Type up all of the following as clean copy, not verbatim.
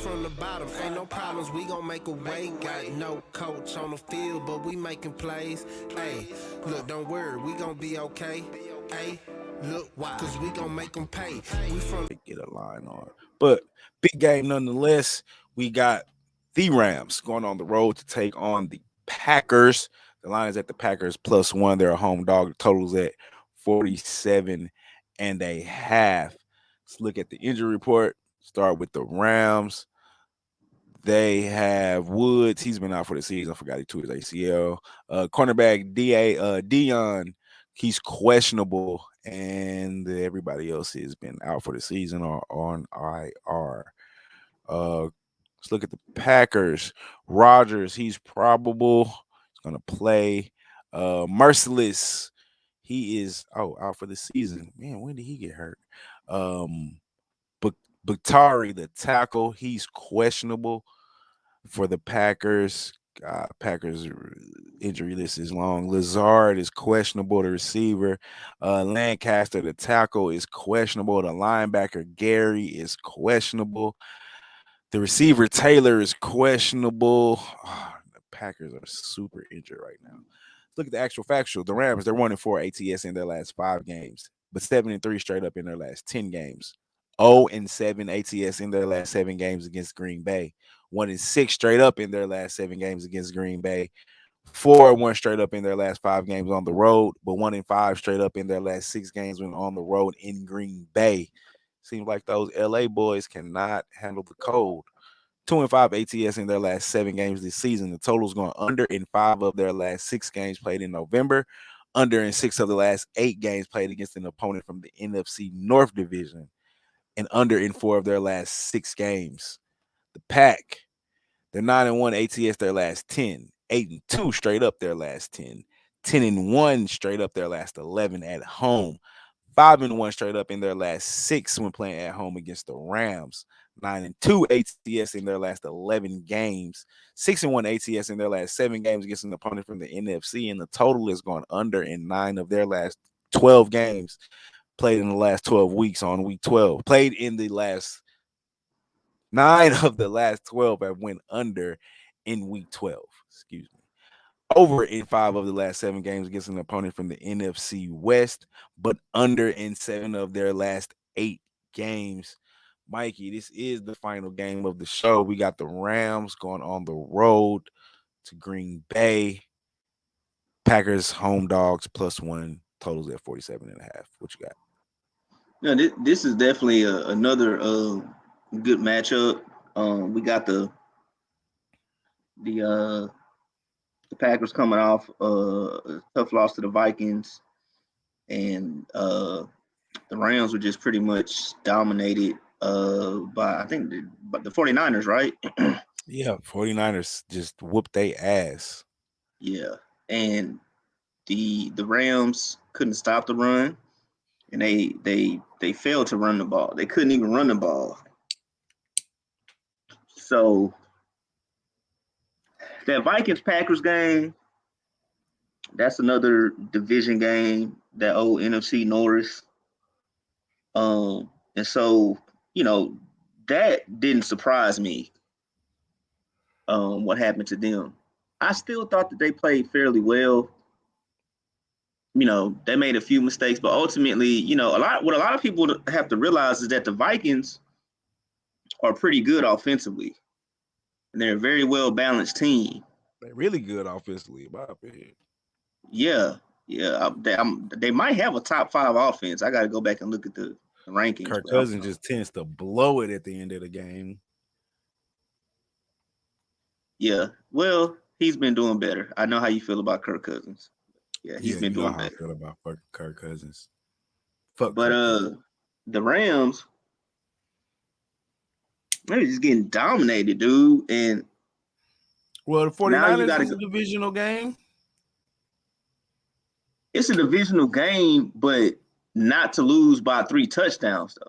from the bottom, ain't no problems, we gon' make a way. Got no coach on the field, but we making plays. Hey, look, don't worry, we gon' be okay. Hey, look, why? Cause we gon' make them pay. We from Get a line on. But big game nonetheless. We got the Rams going on the road to take on the Packers. The line is at the Packers +1. They're a home dog. The total's at 47 and a half. Let's look at the injury report. Start with the Rams. They have Woods. He's been out for the season. I forgot he tore his ACL. Cornerback Dion. He's questionable, and everybody else has been out for the season or on IR. Let's look at the Packers. Rodgers. He's probable. He's gonna play. Merciless. He is out for the season. Man, when did he get hurt? Bakhtari, the tackle, he's questionable for the Packers. Packers injury list is long. Lazard is questionable, the receiver. Lancaster, the tackle, is questionable. The linebacker, Gary, is questionable. The receiver, Taylor, is questionable. The Packers are super injured right now. Look at the actual factual. The Rams, they're 1-4 ATS in their last 5 games, but 7-3 straight up in their last 10 games. 0-7 ATS in their last 7 games against Green Bay. 1-6 straight up in their last 7 games against Green Bay. 4-1 straight up in their last 5 games on the road, but 1-5 straight up in their last 6 games when on the road in Green Bay. Seems like those LA boys cannot handle the cold. 2-5 ATS in their last 7 games this season. The total's going under in 5 of their last 6 games played in November, under in 6 of the last 8 games played against an opponent from the NFC North Division, and under in 4 of their last 6 games. The Pack, they're 9-1 ATS their last 10, 8-2 straight up their last 10, 10-1 straight up their last 11 at home, 5-1 straight up in their last 6 when playing at home against the Rams. 9-2 ATS in their last 11 games. 6-1 ATS in their last 7 games against an opponent from the NFC, and the total is going under in 9 of their last 12 games played in the last 12 weeks on week 12. Played in the last 9 of the last 12 have went under in week 12. Excuse me. Over in 5 of the last 7 games against an opponent from the NFC West, but under in 7 of their last 8 games. Mikey, this is the final game of the show. We got the Rams going on the road to Green Bay. Packers home dogs +1, totals at 47.5. What you got? Yeah, this is definitely another good matchup. We got the Packers coming off a tough loss to the Vikings, and the Rams were just pretty much dominated by, I think, the 49ers, right? Yeah, 49ers just whooped their ass. Yeah, and the Rams couldn't stop the run, and they failed to run the ball. They couldn't even run the ball. So that Vikings Packers game, that's another division game. That old NFC Norris. And so, you know, that didn't surprise me. What happened to them? I still thought that they played fairly well. You know, they made a few mistakes, but ultimately, you know, what a lot of people have to realize is that the Vikings are pretty good offensively, and they're a very well balanced team. They're really good offensively, in my opinion. Yeah, yeah, they might have a top 5 offense. I got to go back and look at the rankings. Kirk Cousins just tends to blow it at the end of the game. Yeah, well, he's been doing better. I know how you feel about Kirk Cousins. Yeah, he's been doing better. I feel about Kirk Cousins. But the Rams, they're just getting dominated, dude. And well, the 49ers is a divisional game. It's a divisional game, but not to lose by 3 touchdowns, though.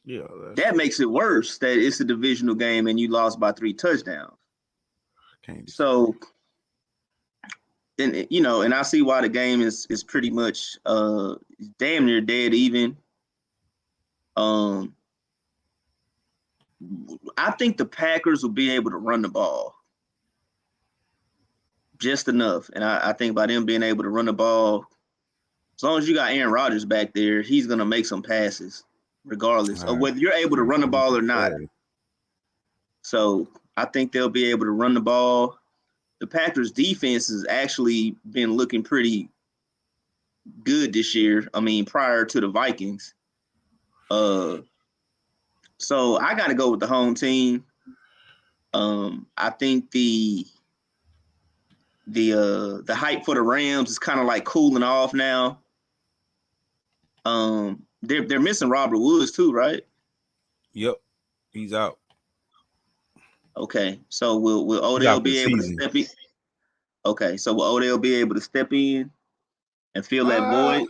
Yeah, that makes it worse that it's a divisional game and you lost by 3 touchdowns. So, and you know, and I see why the game is pretty much damn near dead even. I think the Packers will be able to run the ball just enough. And I think by them being able to run the ball, as long as you got Aaron Rodgers back there, he's going to make some passes regardless of whether you're able to run the ball or not. So I think they'll be able to run the ball. The Packers defense has actually been looking pretty good this year. I mean, prior to the Vikings. So I got to go with the home team. I think the hype for the Rams is kind of like cooling off now. They're missing Robert Woods too, right? Yep, he's out. Okay, so will Odell be able to step in? Okay, so will Odell be able to step in and fill that void?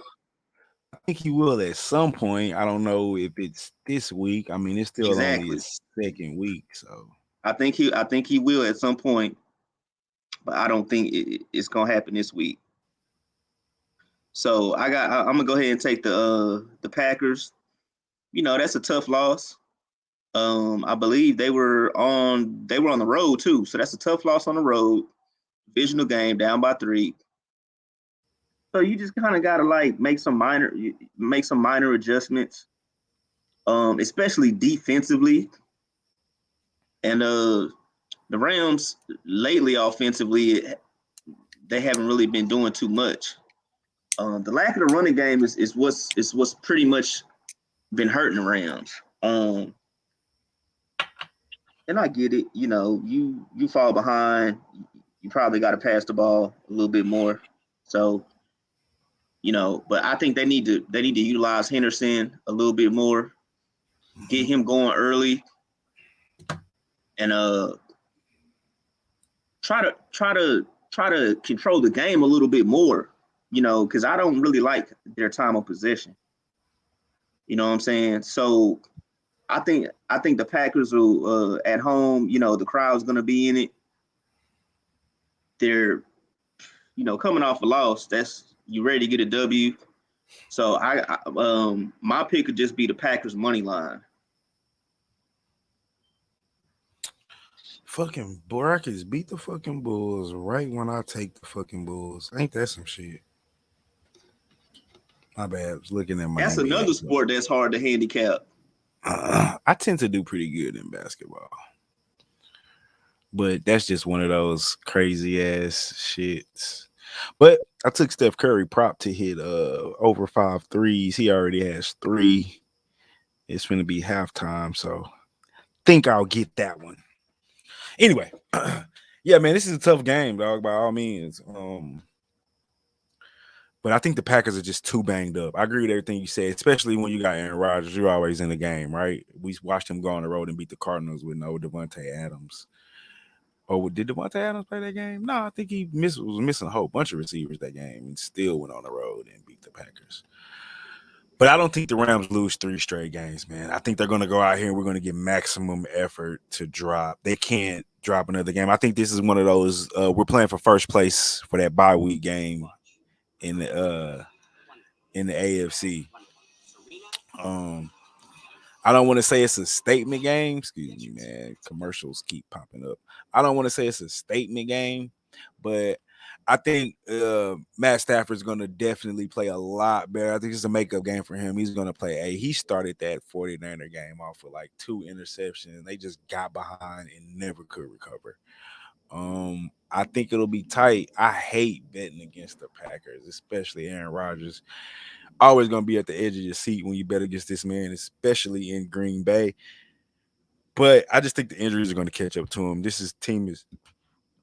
I think he will at some point. I don't know if it's this week. I mean, it's still only his second week, so I think he will at some point, but I don't think it's gonna happen this week. So I'm gonna go ahead and take the Packers. You know, that's a tough loss. I believe they were on the road too, so that's a tough loss on the road. Divisional game, down by 3. So you just kind of gotta like make some minor adjustments, especially defensively. And the Rams lately offensively, they haven't really been doing too much. The lack of the running game is what's pretty much been hurting the Rams. And I get it, you know, you fall behind, you probably got to pass the ball a little bit more. So, you know, but I think they need to utilize Henderson a little bit more, get him going early, and try to control the game a little bit more, you know, because I don't really like their time of possession. You know what I'm saying? So I think the Packers will at home, you know, the crowd's gonna be in it. They're, you know, coming off a loss. That's you ready to get a W. So I my pick could just be the Packers money line. fucking Brackets beat the fucking Bulls right when I take the fucking Bulls. Ain't that some shit? My bad. I was looking at my. That's another sport that's hard to handicap. I tend to do pretty good in basketball, but that's just one of those crazy ass shits. But I took Steph Curry prop to hit over 5 threes. He already has 3. It's going to be halftime, so think I'll get that one. Anyway, yeah, man, this is a tough game, dog, by all means. But I think the Packers are just too banged up. I agree with everything you said, especially when you got Aaron Rodgers. You're always in the game, right? We watched him go on the road and beat the Cardinals with no Devontae Adams. Oh, did Devontae Adams play that game? No, I think he was missing a whole bunch of receivers that game and still went on the road and beat the Packers. But I don't think the Rams lose 3 straight games, man. I think they're going to go out here and we're going to get maximum effort to drop. They can't drop another game. I think this is one of those we're playing for first place for that bye week game in the AFC. I don't want to say it's a statement game. Excuse me, man. Commercials keep popping up. I don't want to say it's a statement game, but I think Matt Stafford's going to definitely play a lot better. I think it's a makeup game for him. He's going to play he started that 49er game off with like 2 interceptions. They just got behind and never could recover. I think it'll be tight. I hate betting against the Packers, especially Aaron Rodgers. Always going to be at the edge of your seat when you bet against this man, especially in Green Bay. But I just think the injuries are going to catch up to him. This team is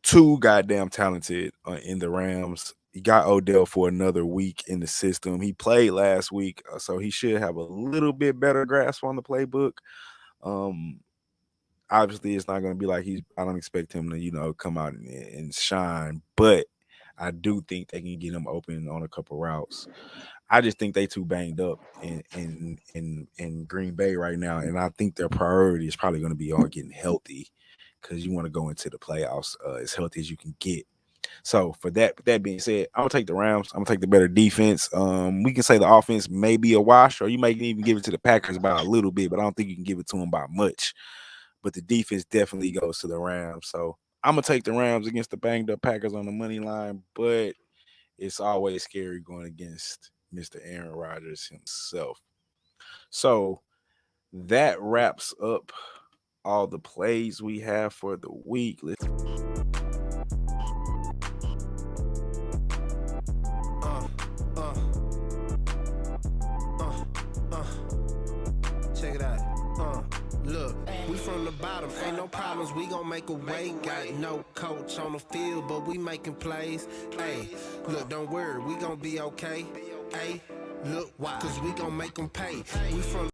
too goddamn talented in the Rams. He got Odell for another week in the system. He played last week, so he should have a little bit better grasp on the playbook. Obviously, it's not going to be like I don't expect him to, you know, come out and shine. But I do think they can get him open on a couple routes. I just think they too banged up in Green Bay right now, and I think their priority is probably going to be on getting healthy because you want to go into the playoffs as healthy as you can get. So for that being said, I'm gonna take the Rams. I'm gonna take the better defense. We can say the offense may be a wash, or you may even give it to the Packers by a little bit, but I don't think you can give it to them by much. but the defense definitely goes to the Rams. So I'm gonna take the Rams against the banged up Packers on the money line, but it's always scary going against Mr. Aaron Rodgers himself. So that wraps up all the plays we have for the week. Let's check it out. Look, we from the bottom, ain't no problems, we gon' make a way. Got no coach on the field, but we making plays. Hey, look, don't worry, we gon' be okay. Hey, look, why? Cause we gon' make them pay. We from